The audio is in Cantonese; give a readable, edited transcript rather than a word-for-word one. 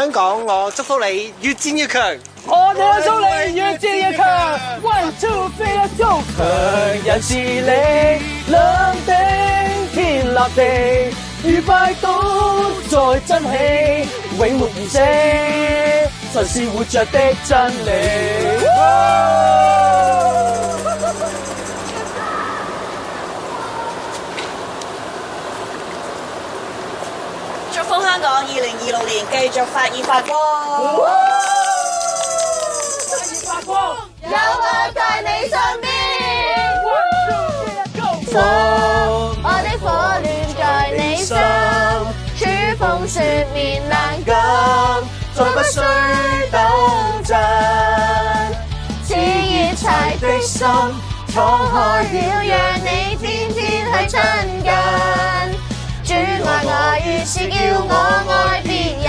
香港，我祝福你越戰越強。我哋祝你越戰越強 ，One Two Three Let's Go！強人是你，兩頂天立地，如拜倒再珍惜，永沒言捨，神是活着的真理。祝福香港2026年繼續發熱發光。發光，有我在你身邊。我的火暖在你心，處風雪面冷感，再不需抖震。似熱柴的心敞開了，讓你天天去親近。主愛我，於是叫我愛別人。